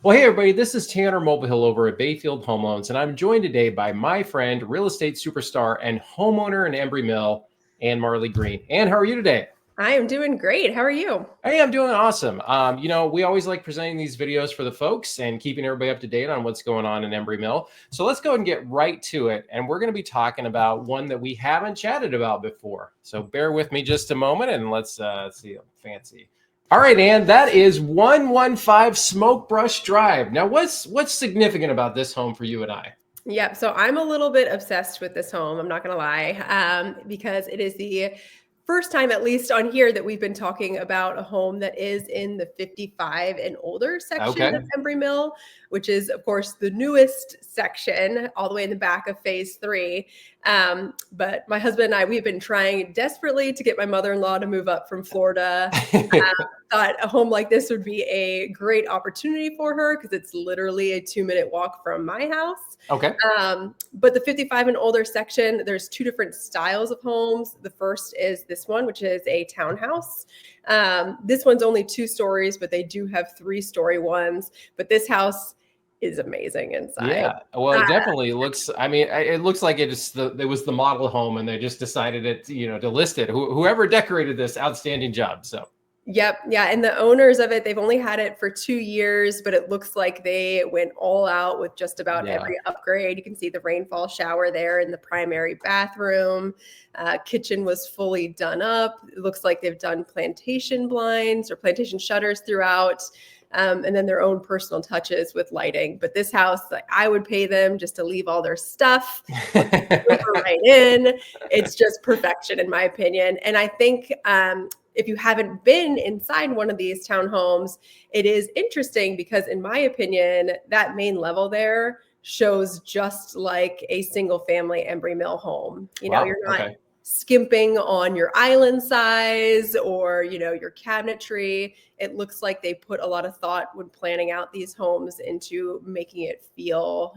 Well, hey everybody, this is Tanner Mulvihill over at Bayfield Home Loans, and I'm joined today by my friend, real estate superstar and homeowner in Embrey Mill, Ann Marley Green. Ann, how are you today? I am doing great. How are you? Hey, I'm doing awesome. We always like presenting these videos for the folks and keeping everybody up to date on what's going on in Embrey Mill. So let's go and get right to it. And we're going to be talking about one that we haven't chatted about before. So bear with me just a moment and let's see. Fancy. All right, Ann, that is 115 Smoke Brush Drive. Now, what's significant about this home for you and I? Yep. So I'm a little bit obsessed with this home. I'm not going to lie, because it is the first time, at least on here, that we've been talking about a home that is in the 55 and older section of Okay. Embrey Mill, which is, of course, the newest section, all the way in the back of phase 3. But my husband and I, we've been trying desperately to get my mother-in-law to move up from Florida. Thought a home like this would be a great opportunity for her because it's literally a 2-minute walk from my house. Okay. But the 55 and older section, there's two different styles of homes. The first is this one, which is a townhouse. This one's only 2 stories, but they do have 3-story ones. But this house is amazing inside. Yeah. Well, it definitely looks, it looks like it was the model home and they just decided to list it. Whoever decorated this, outstanding job. So. Yep. Yeah. And the owners of it, they've only had it for 2 years, but it looks like they went all out with just about every upgrade. You can see the rainfall shower there in the primary bathroom. Kitchen was fully done up. It looks like they've done plantation blinds or plantation shutters throughout. And then their own personal touches with lighting. But this house, like, I would pay them just to leave all their stuff right in. It's just perfection, in my opinion. And I think if you haven't been inside one of these townhomes, it is interesting because, in my opinion, that main level there shows just like a single family Embrey Mill home. Wow. You're not skimping on your island size or, your cabinetry. It looks like they put a lot of thought when planning out these homes into making it feel,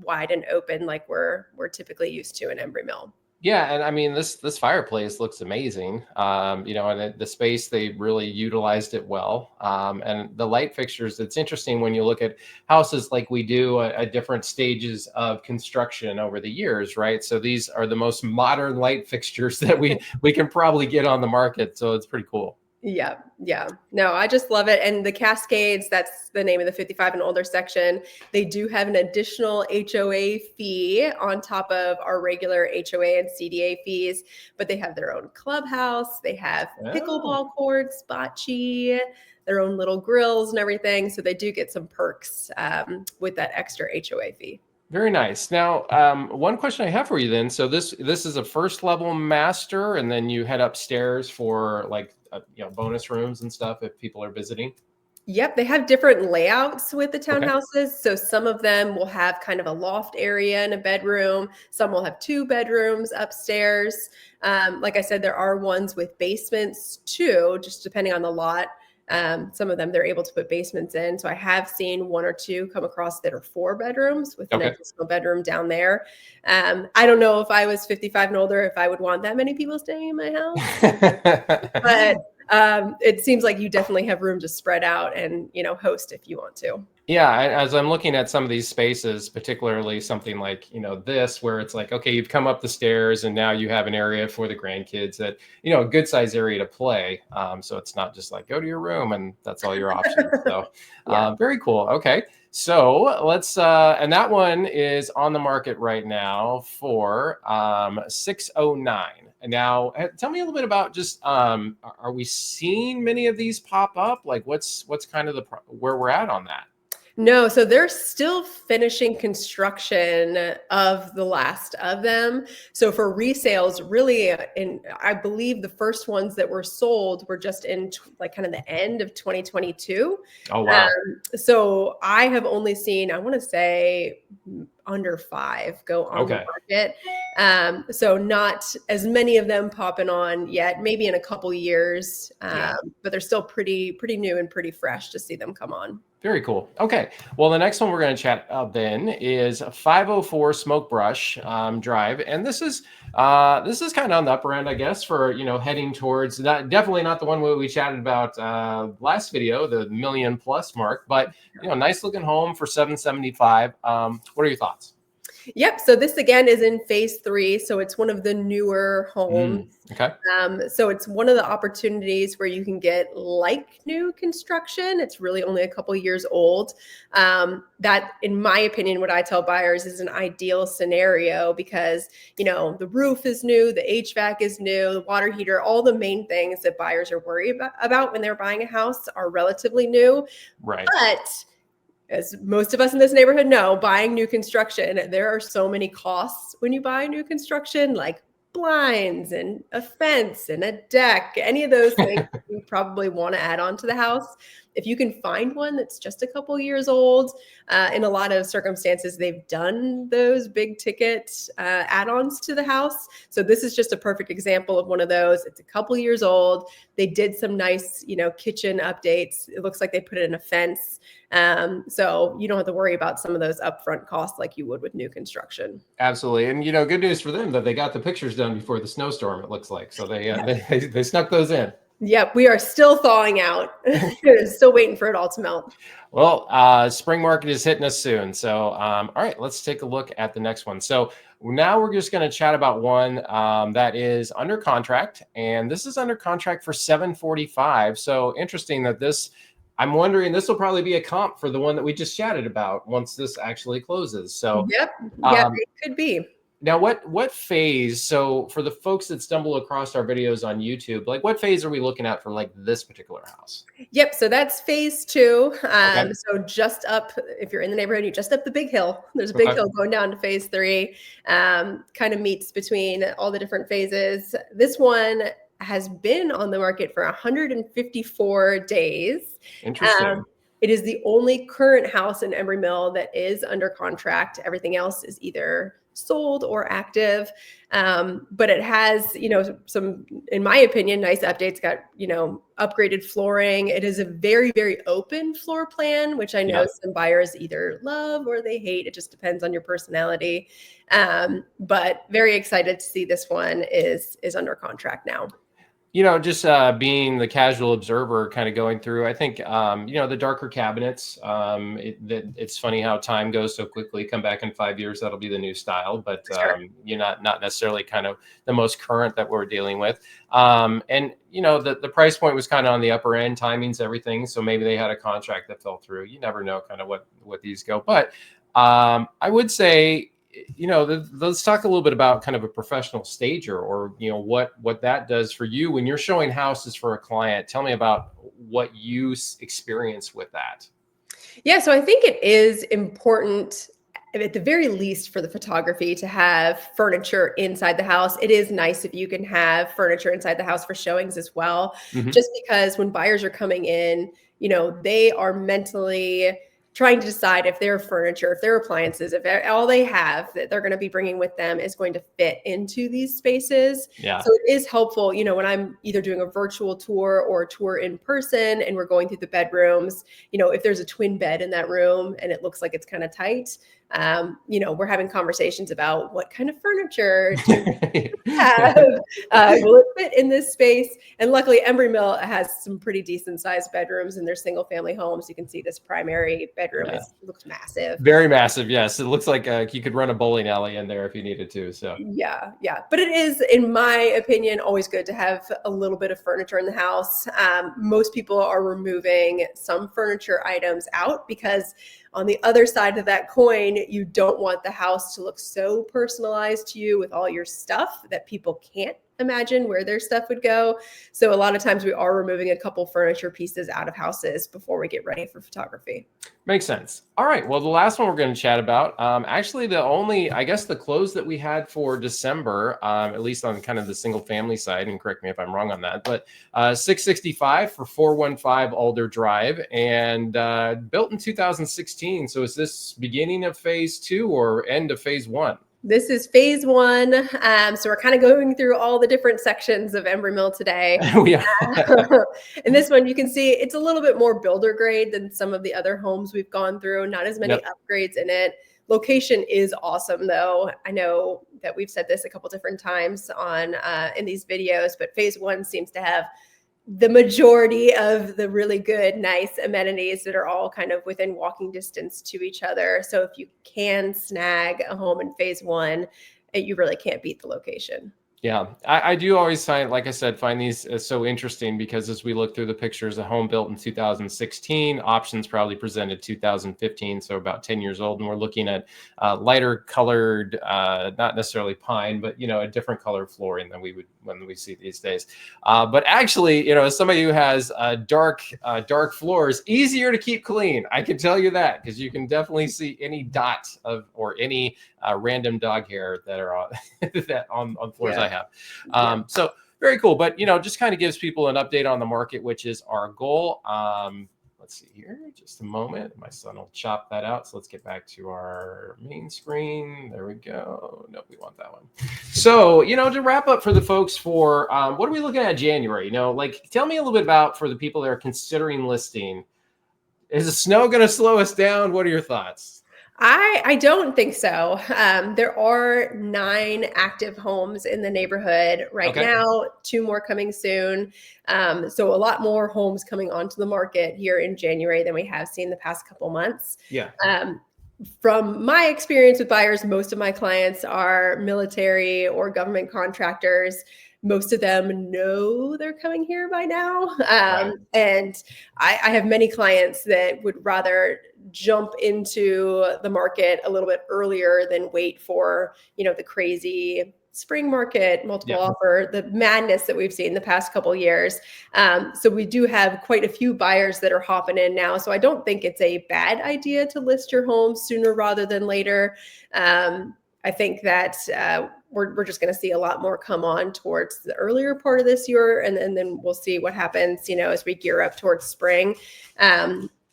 wide and open like we're typically used to in Embrey Mill. Yeah, and I mean this fireplace looks amazing. And the space they really utilized it well. And the light fixtures. It's interesting when you look at houses like we do at different stages of construction over the years, right? So these are the most modern light fixtures that we can probably get on the market. So it's pretty cool. Yeah. Yeah. No, I just love it. And the Cascades, that's the name of the 55 and older section. They do have an additional HOA fee on top of our regular HOA and CDA fees, but they have their own clubhouse. They have pickleball courts, bocce, their own little grills and everything. So they do get some perks with that extra HOA fee. Very nice. Now, one question I have for you then. So this is a first level master, and then you head upstairs for bonus rooms and stuff if people are visiting. Yep, they have different layouts with the townhouses. Okay. So some of them will have kind of a loft area and a bedroom. Some will have 2 bedrooms upstairs. Like I said, there are ones with basements too, just depending on the lot. Some of them they're able to put basements in. So I have seen 1 or 2 come across that are 4 bedrooms with an additional bedroom down there. I don't know if I was 55 and older, if I would want that many people staying in my house, but it seems like you definitely have room to spread out and, host if you want to. Yeah, as I'm looking at some of these spaces, particularly something like, this, where it's like, okay, you've come up the stairs and now you have an area for the grandkids that, a good size area to play. So it's not just like, go to your room and that's all your options. So very cool. Okay. So let's, and that one is on the market right now for 609. Now, tell me a little bit about just, are we seeing many of these pop up? Like what's kind of where we're at on that? No, so they're still finishing construction of the last of them. So for resales, really, I believe the first ones that were sold were just in kind of the end of 2022. Oh, wow. So I have only seen, I want to say, under 5 go on the market. So not as many of them popping on yet, maybe in a couple years, but they're still pretty new and pretty fresh to see them come on. Very cool. Okay. Well, the next one we're going to chat about then is 504 Smoke Brush Drive, and this is kind of on the upper end, I guess, for heading towards that. Definitely not the one we chatted about last video, the million plus mark, but nice looking home for 775. What are your thoughts? Yep. So this again is in phase 3. So it's one of the newer homes. Okay. So it's one of the opportunities where you can get like new construction. It's really only a couple years old. That, in my opinion, what I tell buyers is an ideal scenario because, the roof is new, the HVAC is new, the water heater, all the main things that buyers are worried about when they're buying a house are relatively new. Right. But as most of us in this neighborhood know, buying new construction, there are so many costs when you buy new construction, like blinds and a fence and a deck, any of those things you probably want to add on to the house. If you can find one that's just a couple years old, in a lot of circumstances, they've done those big ticket add-ons to the house. So this is just a perfect example of one of those. It's a couple years old. They did some nice, kitchen updates. It looks like they put in a fence. So you don't have to worry about some of those upfront costs like you would with new construction. Absolutely. And, good news for them that they got the pictures done before the snowstorm, it looks like. So they snuck those in. Yep, we are still thawing out. Still waiting for it all to melt. Well, spring market is hitting us soon. So, all right, let's take a look at the next one. So now we're just going to chat about one that is under contract, and this is under contract for $745. So interesting that I'm wondering this will probably be a comp for the one that we just chatted about once this actually closes. So, yep, it could be. Now, what phase? So for the folks that stumble across our videos on YouTube, like what phase are we looking at for like this particular house? Yep. So that's phase 2. Okay. So just up, if you're in the neighborhood, you just up the big hill. There's a big hill going down to phase 3. Kind of meets between all the different phases. This one has been on the market for 154 days. Interesting. It is the only current house in Embrey Mill that is under contract. Everything else is either sold or active. But it has, some, in my opinion, nice updates. Got, upgraded flooring. It is a very, very open floor plan, which I know some buyers either love or they hate. It just depends on your personality. But very excited to see this one is under contract now. Just being the casual observer kind of going through, I think, the darker cabinets, it's funny how time goes so quickly. Come back in 5 years, that'll be the new style, but you're not necessarily kind of the most current that we're dealing with. And, the price point was kind of on the upper end, timings, everything. So maybe they had a contract that fell through. You never know kind of what these go. But I would say, let's talk a little bit about kind of a professional stager or, what that does for you when you're showing houses for a client. Tell me about what you experience with that. Yeah. So I think it is important at the very least for the photography to have furniture inside the house. It is nice if you can have furniture inside the house for showings as well, just because when buyers are coming in, they are mentally trying to decide if their furniture, if their appliances, if all they have that they're going to be bringing with them is going to fit into these spaces. Yeah. So it is helpful, when I'm either doing a virtual tour or a tour in person and we're going through the bedrooms, if there's a twin bed in that room and it looks like it's kind of tight, we're having conversations about what kind of furniture do we have? Will it fit in this space? And luckily, Embrey Mill has some pretty decent sized bedrooms in their single family homes. You can see this primary bedroom looks massive. Very massive. Yes. It looks like you could run a bowling alley in there if you needed to. So yeah. But it is, in my opinion, always good to have a little bit of furniture in the house. Most people are removing some furniture items out because on the other side of that coin, you don't want the house to look so personalized to you with all your stuff that people can't imagine where their stuff would go. So a lot of times we are removing a couple furniture pieces out of houses before we get ready for photography. Makes sense. All right. Well, the last one we're going to chat about, actually the close that we had for December, at least on kind of the single family side, and correct me if I'm wrong on that, but 665 for 415 Alder Drive and built in 2016. So is this beginning of phase 2 or end of phase 1? This is phase one. So we're kind of going through all the different sections of Embrey Mill today. We are. In this one, you can see it's a little bit more builder grade than some of the other homes we've gone through. Not as many upgrades in it. Location is awesome, though. I know that we've said this a couple different times on in these videos, but phase one seems to have the majority of the really good, nice amenities that are all kind of within walking distance to each other. So if you can snag a home in phase one, you really can't beat the location. Yeah, I do always find, like I said, find these so interesting because as we look through the pictures, a home built in 2016, options probably presented 2015, so about 10 years old, and we're looking at lighter colored, not necessarily pine, but a different color flooring than we would when we see these days. But actually, as somebody who has dark floors, easier to keep clean. I can tell you that because you can definitely see any dot of or any random dog hair that are on that on floors I have. So very cool, but just kind of gives people an update on the market, which is our goal. Let's see here, just a moment. My son will chop that out. So let's get back to our main screen. There we go. Nope, we want that one. So, to wrap up for the folks for what are we looking at January? Tell me a little bit about for the people that are considering listing. Is the snow going to slow us down? What are your thoughts? I don't think so. There are 9 active homes in the neighborhood right now, 2 more coming soon. So a lot more homes coming onto the market here in January than we have seen the past couple months. Yeah. From my experience with buyers, most of my clients are military or government contractors. Most of them know they're coming here by now. And I have many clients that would rather jump into the market a little bit earlier than wait for, the crazy spring market, multiple offer, the madness that we've seen the past couple of years. So we do have quite a few buyers that are hopping in now. So I don't think it's a bad idea to list your home sooner rather than later. I think that we're just going to see a lot more come on towards the earlier part of this year, and then we'll see what happens, as we gear up towards spring.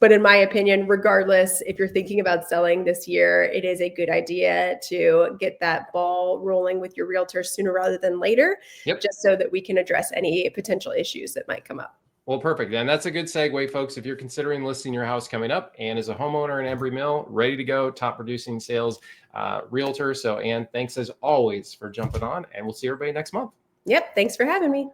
But in my opinion, regardless, if you're thinking about selling this year, it is a good idea to get that ball rolling with your realtor sooner rather than later, just so that we can address any potential issues that might come up. Well, perfect. And that's a good segue, folks. If you're considering listing your house coming up, Ann is a homeowner in Embrey Mill, ready to go, top producing sales realtor. So, Ann, thanks as always for jumping on, and we'll see everybody next month. Yep. Thanks for having me.